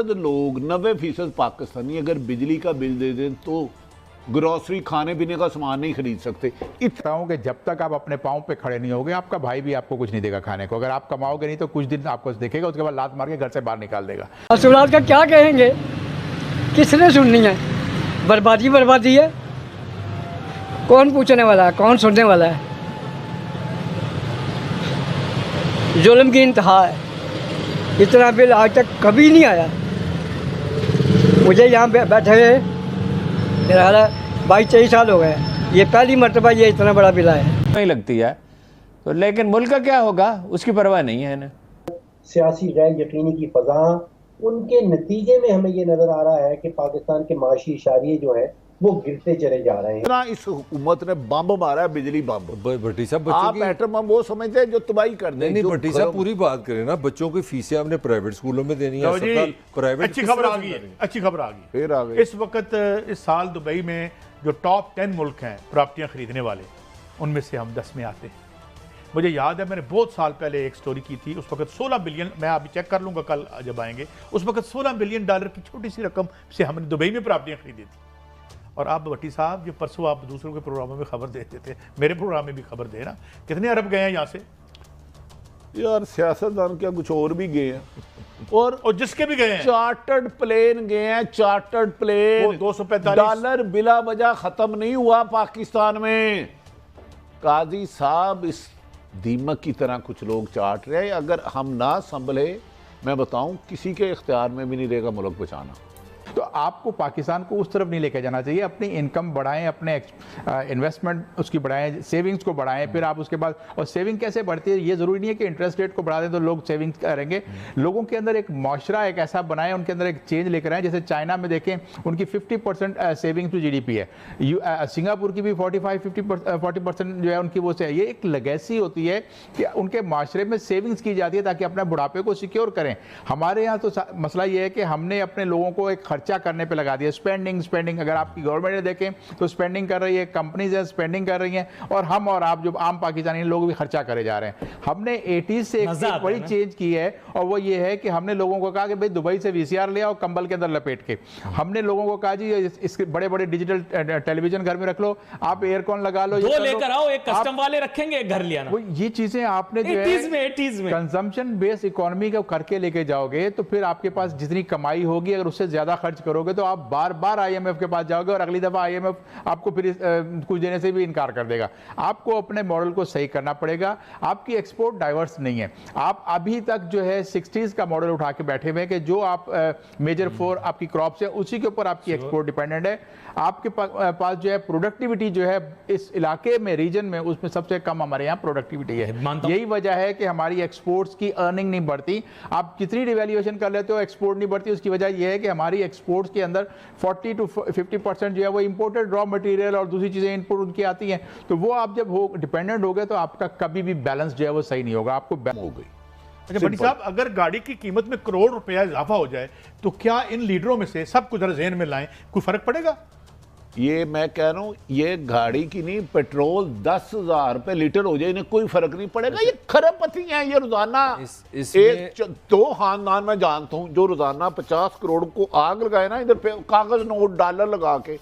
लोग 90% पाकिस्तानी अगर बिजली का बिल दे दें तो ग्रोसरी खाने पीने का सामान नहीं खरीद सकते। इतना हूँ कि जब तक आप अपने पाँव पे खड़े नहीं होगे आपका भाई भी आपको कुछ नहीं देगा खाने को। अगर आप कमाओगे नहीं तो कुछ दिन आपको देखेगा, उसके बाद लात मार के घर से बाहर निकाल देगा। असुरात का क्या कहेंगे, किसने सुननी है? बर्बादी बर्बादी है, कौन पूछने वाला है, कौन सुनने वाला है? जुल्म की इंतहा है, इतना बिल आज तक कभी नहीं आया। मुझे यहाँ बैठे हुए मेरा हाल 22-23 साल हो गए, ये पहली मरतबा ये इतना बड़ा बिल आया है। नहीं लगती है तो, लेकिन मुल्क का क्या होगा उसकी परवाह नहीं है ना। सियासी गैर यकीनी की फजा, उनके नतीजे में हमें ये नजर आ रहा है कि पाकिस्तान के माशी इशारे जो है वो गिरते चले जा रहे हैं। इतना इस हुकूमत ने बम मारा है, बिजली बम। भट्टी साहब आप एटम बम वो समझते हैं जो तबाही कर दे। नहीं भट्टी साहब पूरी बात करें ना, बच्चों की फीसें हमने प्राइवेट स्कूलों में देनी है, प्राइवेट। अच्छी खबर आ गई है, अच्छी खबर आ गई फिर आ गई। इस वक्त इस साल दुबई में जो टॉप 10 मुल्क हैं प्रॉपर्टियां खरीदने वाले, उनमें से हम 10 में आते हैं। मुझे याद है मैंने बहुत साल पहले एक स्टोरी की थी, उस वक्त 16 बिलियन, मैं अभी चेक कर लूंगा कल जब आएंगे, उस वक्त 16 बिलियन डॉलर की छोटी सी रकम से हमने दुबई में प्रॉपर्टियां खरीदी थी। और आप भट्टी साहब जो परसों आप दूसरों के प्रोग्रामों में खबर देते थे, मेरे प्रोग्राम में भी खबर दे ना, कितने अरब गए हैं यहाँ से? यार सियासतदान क्या कुछ और भी गए हैं, और जिसके भी गए हैं चार्टर्ड प्लेन गए हैं, चार्टर्ड प्लेन। 245 डॉलर बिला वजह खत्म नहीं हुआ पाकिस्तान में। काजी साहब इस दीमक की तरह कुछ लोग चाट रहे हैं, अगर हम ना संभले मैं बताऊं किसी के इख्तियार में भी नहीं रहेगा मुल्क बचाना। तो आपको पाकिस्तान को उस तरफ नहीं लेके जाना चाहिए। अपनी इनकम बढ़ाएं, अपने इन्वेस्टमेंट उसकी बढ़ाएं, सेविंग्स को बढ़ाएं, फिर आप उसके बाद, और सेविंग कैसे बढ़ती है, ये ज़रूरी नहीं है कि इंटरेस्ट रेट को बढ़ा दें तो लोग सेविंग्स करेंगे। लोगों के अंदर एक माशरा एक ऐसा बनाएं, उनके अंदर एक चेंज लेकर आए। जैसे चाइना में देखें, उनकी 50% सेविंग्स टू GDP है। सिंगापुर की भी 40% जो है उनकी वो से है। ये एक लेगेसी होती है कि उनके माशरे में सेविंग्स की जाती है ताकि अपने बुढ़ापे को सिक्योर करें। हमारे यहाँ तो मसला ये है कि हमने अपने लोगों को एक खर्चा करने पे लगा दिया। स्पेंडिंग अगर आपकी गवर्नमेंट ने देखें तो स्पेंडिंग कर रही है, कंपनीज है स्पेंडिंग कर रही हैं, और हम और आप जो आम पाकिस्तानी लोग भी खर्चा करे जा रहे हैं। हमने 80s से एक बड़ी चेंज की है, और वो ये है कि हमने लोगों को कहा कि भाई दुबई से VCR ले आओ कंबल के अंदर लपेट के। हमने लोगों को कहा जी इसके बड़े बड़े डिजिटल टेलीविजन घर में रख लो, आप एयरकॉन लगा लो, दो लेकर आओ, एक कस्टम वाले रखेंगे, घर ले आना। ये चीजें आपने जो है कंजम्पशन बेस्ड इकोनॉमी को करके लेके जाओगे तो फिर आपके पास जितनी कमाई होगी, अगर उससे ज्यादा खर्च करोगे तो आप बार बार IMF के पास जाओगे, और अगली दफा IMF आपको फिर कुछ देने से भी इनकार कर देगा। आपको अपने मॉडल को सही करना पड़ेगा। आपकी एक्सपोर्ट डाइवर्स नहीं है। आप अभी तक जो है 60s का मॉडल उठा के बैठे हुए कि जो आप मेजर 4 आपकी क्रॉप्स है उसी के ऊपर आपकी एक्सपोर्ट डिपेंडेंट है। आपके पास जो है प्रोडक्टिविटी जो है इस इलाके में, रीजन में, उसमें सबसे कम हमारे यहाँ प्रोडक्टिविटी है। यही वजह है कि हमारी एक्सपोर्ट्स की अर्निंग नहीं बढ़ती। आप कितनी डिवैल्यूएशन कर लेते हो, एक्सपोर्ट नहीं बढ़ती। उसकी वजह यह है कि हमारी एक्सपोर्ट्स के अंदर 40 to 50% जो है वो इंपोर्टेड रॉ मटेरियल और दूसरी चीजें इनपुट उनकी आती हैं। तो वो आप जब हो डिपेंडेंट हो गए तो आपका कभी भी बैलेंस जो है वो सही नहीं होगा, आपको हो गई। अच्छा भट्टी साहब, अगर गाड़ी की कीमत में करोड़ रुपया इजाफा हो जाए तो क्या इन लीडरों में से सब कुछ ज़हन में लाएं, कोई फर्क पड़ेगा? ये मैं कह रहा हूँ, ये गाड़ी की नहीं, पेट्रोल 10,000 रुपए लीटर हो जाए, इन्हें कोई फर्क नहीं पड़ेगा। ये खरबपति हैं, ये रोजाना एक 2 खानदान में जानता हूँ जो रोजाना 50 करोड़ को आग लगाए ना, इधर पे कागज नोट डॉलर लगा के,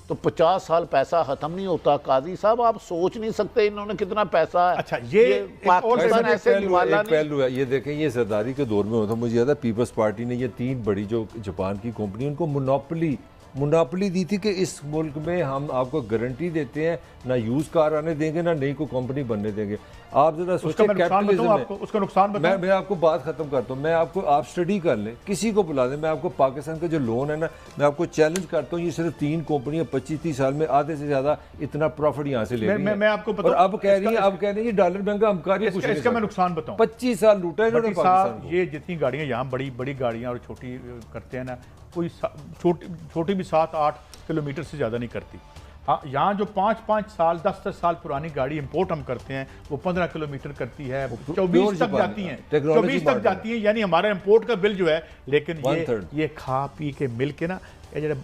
तो 50 साल पैसा खत्म नहीं होता। काजी साहब आप सोच नहीं सकते इन्होंने कितना पैसा है। अच्छा, ये पाकिस्तान ऐसे निवाला पहलू है। ये देखें, ये सरदारी के दौर में होता, मुझे याद है पीपल्स पार्टी ने ये 3 बड़ी जो जापान की कंपनी, उनको मोनोपोली दी थी कि इस मुल्क में हम आपको गारंटी देते हैं, ना यूज कार आने देंगे, ना नई को कंपनी बनने देंगे। आप जरा सोचें, कैपिटलिज्म में उसका नुकसान बताओ। मैं आपको बात खत्म करता हूँ। आप स्टडी कर लें, किसी को बुला दें, मैं आपको पाकिस्तान का जो लोन है ना, मैं आपको चैलेंज करता हूँ, ये सिर्फ 3 कंपनियां 25-30 साल में आधे से ज्यादा इतना प्रॉफिट यहाँ से ले रही हैं। मैं आपको बताऊं, और अब कह रही है डॉलर महंगा, हम कार्य कुछ इसका मैं नुकसान बताऊं। 25 साल लूटा है इन्होंने पाकिस्तान को। ये जितनी गाड़ियां यहाँ बड़ी गाड़ियां और छोटी करते हैं ना, कोई छोटी भी 7-8 किलोमीटर से ज़्यादा नहीं करती। हाँ, यहाँ जो 5-5 साल 10-10 साल पुरानी गाड़ी इंपोर्ट हम करते हैं वो 15 किलोमीटर करती है, 24 तक जाती हैं, 24 तक जाती हैं। यानी हमारा इंपोर्ट का बिल जो है, लेकिन ये खा पी के मिल के ना,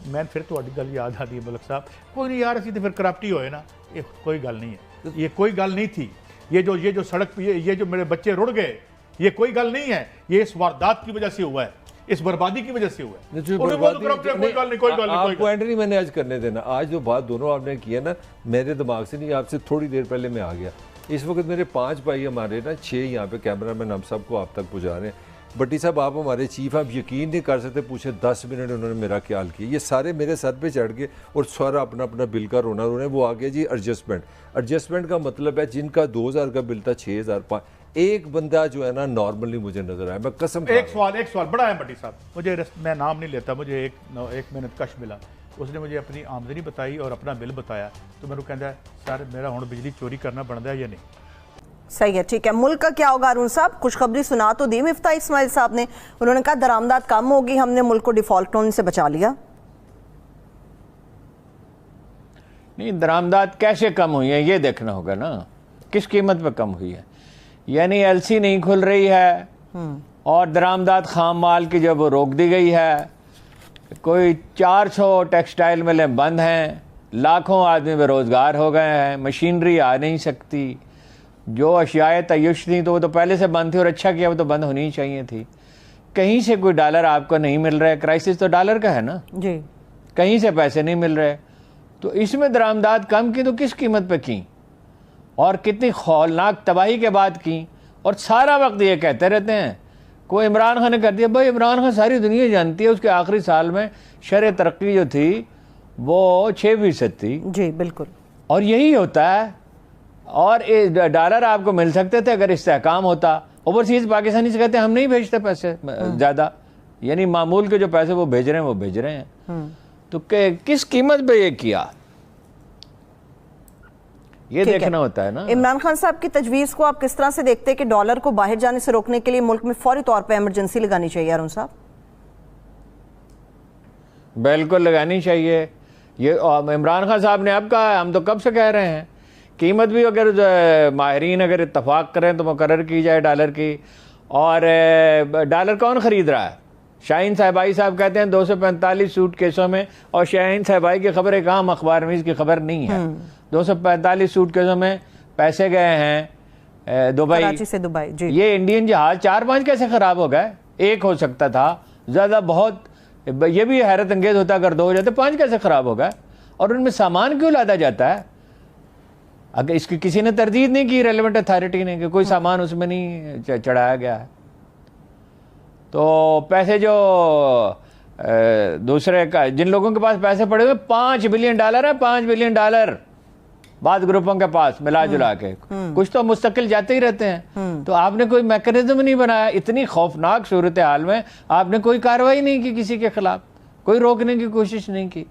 मैं फिर तो गल याद आती है मलक साहब, कोई नहीं यार, असी तो फिर करप्टी होए ना, ये कोई गल नहीं है, ये कोई गल नहीं थी। ये जो सड़क पे ये जो मेरे बच्चे रुड़ गए, ये कोई गल नहीं है, ये इस वारदात की वजह से हुआ है। इस बर्बादी की वजह से हुआ है। जो कोई गल नहीं आपको एंड नहीं मैंने आज करने देना। आज जो बात दोनों आपने किया ना, मेरे दिमाग से नहीं, आपसे थोड़ी देर पहले मैं आ गया। इस वक्त मेरे 5 भाई हमारे ना 6 यहाँ पे कैमरामैन हम सबको आप तक पहुँचा रहे हैं। बट्टी साहब आप हमारे चीफ, आप यकीन नहीं कर सकते, पूछे 10 मिनट उन्होंने मेरा ख्याल किया। ये सारे मेरे सर पे चढ़ गए और सारा अपना अपना बिल का रोना रो रहे हैं। वो आ गया जी एडजस्टमेंट का मतलब है जिनका 2000 का बिल था 6000। एक बंदा जो है ना नॉर्मली मुझे नजर आया, मैं कसम। एक सवाल बड़ा है बट्टी साहब, मुझे मैं नाम नहीं लेता, मुझे एक मिनट कश मिला, उसने मुझे अपनी आमदनी बताई और अपना बिल बताया, तो मैंने कहता है सर मेरा हुण बिजली चोरी करना बनता है या नहीं। सही है, ठीक है। मुल्क का क्या होगा अरुण साहब? खुशखबरी सुना तो दी मिफ्ता इस्माइल साहब ने, उन्होंने कहा दरामदाद कम होगी, हमने मुल्क को डिफॉल्ट होने से बचा लिया। नहीं, दरामदाद कैसे कम हुई है ये देखना होगा ना, किस कीमत पे कम हुई है। यानी एलसी नहीं खुल रही है और दरामदाद खाम माल की जब वो रोक दी गई है, कोई 400 टेक्सटाइल मिलें बंद हैं, लाखों आदमी बेरोजगार हो गए हैं, मशीनरी आ नहीं सकती, जो अशियाए तय्युश थी तो वो तो पहले से बंद थी और अच्छा किया, वो तो बंद होनी ही चाहिए थी। कहीं से कोई डॉलर आपको नहीं मिल रहा है, क्राइसिस तो डॉलर का है ना जी, कहीं से पैसे नहीं मिल रहे, तो इसमें दरामदाद कम की तो किस कीमत पे की और कितनी खौलनाक तबाही के बाद की। और सारा वक्त ये कहते रहते हैं, कोई इमरान खान ने कर दिया। भाई इमरान खान सारी दुनिया जानती है, उसके आखिरी साल में शरह तरक्की जो थी वो 6% थी जी, बिल्कुल। और यही होता है। और डॉलर आपको मिल सकते थे अगर इस्तेहकाम होता। ओवरसीज पाकिस्तानी से कहते हैं हम नहीं भेजते पैसे ज़्यादा, यानी मामूल के जो पैसे वो भेज रहे हैं तो किस कीमत पे ये किया, ये देखना होता है ना। इमरान खान साहब की तजवीज़ को आप किस तरह से देखते हैं कि डॉलर को बाहर जाने से रोकने के लिए मुल्क में फौरी तौर पे इमरजेंसी लगानी चाहिए अरुण साहब? बिल्कुल लगानी चाहिए। ये इमरान खान साहब ने अब कहा, हम तो कब से कह रहे हैं, कीमत भी अगर माहिरीन अगर इत्तफाक करें तो मुकर्रर की जाए डॉलर की। और डॉलर कौन ख़रीद रहा है? शाहीन साहबाई साहब कहते हैं 245 सूट केसों में, और शाहीन साहबाई की खबर एक आम अखबार में, इसकी खबर नहीं है। 245 सूट केसों में पैसे गए हैं दुबई, कराची से दुबई जी। ये इंडियन जहाज 4-5 कैसे ख़राब हो गए? एक हो सकता था ज़्यादा, बहुत ये भी हैरत अंगेज़ होता अगर 2 हो जाते, 5 कैसे ख़राब हो गए? और उनमें सामान क्यों लादा जाता है? अगर इसकी किसी ने तरदीद नहीं की, रेलेवेंट अथॉरिटी ने, कि कोई सामान उसमें नहीं चढ़ाया गया है। तो पैसे जो दूसरे का, जिन लोगों के पास पैसे पड़े हुए, $5 बिलियन है, $5 बिलियन बाद ग्रुपों के पास मिला जुला के, कुछ तो मुस्तकिल जाते ही रहते हैं। तो आपने कोई मैकेनिज्म नहीं बनाया। इतनी खौफनाक सूरत हाल में आपने कोई कार्रवाई नहीं की, किसी के खिलाफ कोई रोकने की कोशिश नहीं की।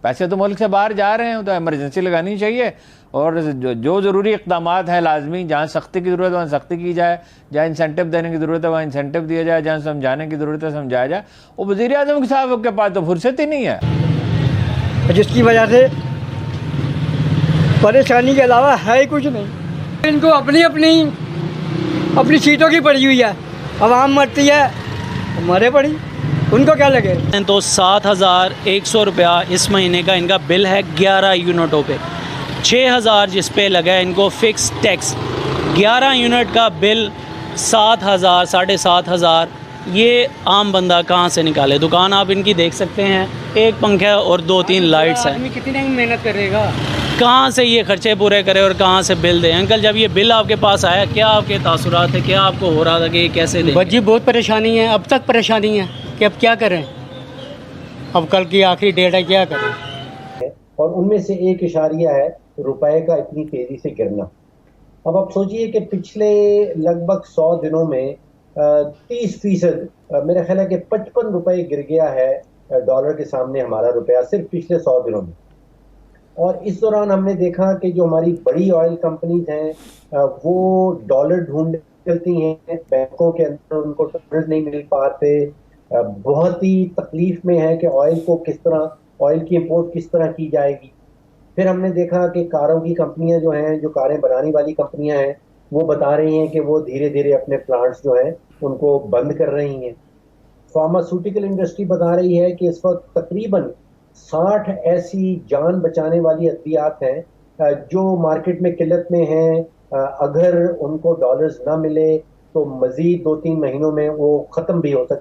पैसे तो मुल्क से बाहर जा रहे हैं, तो इमरजेंसी लगानी चाहिए और जो ज़रूरी इक़दाम हैं लाजमी, जहाँ सख्ती की ज़रूरत है वहाँ सख्ती की जाए, जहाँ इंसेंटिव देने की ज़रूरत है वहाँ इंसेंटिव दिया जाए, जहाँ समझाने की ज़रूरत है समझाया जाए। और वज़ीर आज़म साहब के पास तो फुर्सत ही नहीं है, जिसकी वजह से परेशानी के अलावा है ही कुछ नहीं। इनको अपनी सीटों की पड़ी हुई है, आवाम मरती है, मरे पड़ी, उनको क्या लगे। तो 7,100 रुपया इस महीने का इनका बिल है 11 यूनिटों पे, 6,000 जिस पे लगा है इनको फिक्स टैक्स। 11 यूनिट का बिल 7,000 7,500, ये आम बंदा कहाँ से निकाले? दुकान आप इनकी देख सकते हैं, एक पंखा और 2-3 लाइट्स हैं। कितनी मेहनत करेगा, कहाँ से ये खर्चे पूरे करे और कहाँ से बिल दे? अंकल जब ये बिल आपके पास आया, क्या आपके तासुरात है, क्या आपको हो रहा था कि ये कैसे दे? बच्ची बहुत परेशानी है, अब तक परेशानी है कि अब क्या करें, अब कल की आखिरी डेट है, क्या करें। और उनमें से एक इशारिया है रुपए का इतनी तेजी से गिरना। अब आप सोचिए कि पिछले लगभग 100 दिनों में 30%, मेरा ख्याल है कि 55 रुपए गिर गया है डॉलर के सामने हमारा रुपया, सिर्फ पिछले 100 दिनों में। और इस दौरान हमने देखा कि जो हमारी बड़ी ऑयल कंपनीज हैं वो डॉलर ढूंढ चलती हैं, बैंकों के अंदर उनको डॉलर नहीं मिल पाते, बहुत ही तकलीफ में है कि ऑयल की इंपोर्ट किस तरह की जाएगी। फिर हमने देखा कि कारों की कंपनियां जो हैं, जो कारें बनाने वाली कंपनियां हैं, वो बता रही हैं कि वो धीरे धीरे अपने प्लांट्स जो हैं उनको बंद कर रही हैं। फार्मास्यूटिकल इंडस्ट्री बता रही है कि इस वक्त तकरीबन 60 ऐसी जान बचाने वाली अद्वियात हैं जो मार्केट में किल्लत में हैं। अगर उनको डॉलर्स ना मिले तो मजीद 2-3 महीनों में वो ख़त्म भी हो सकते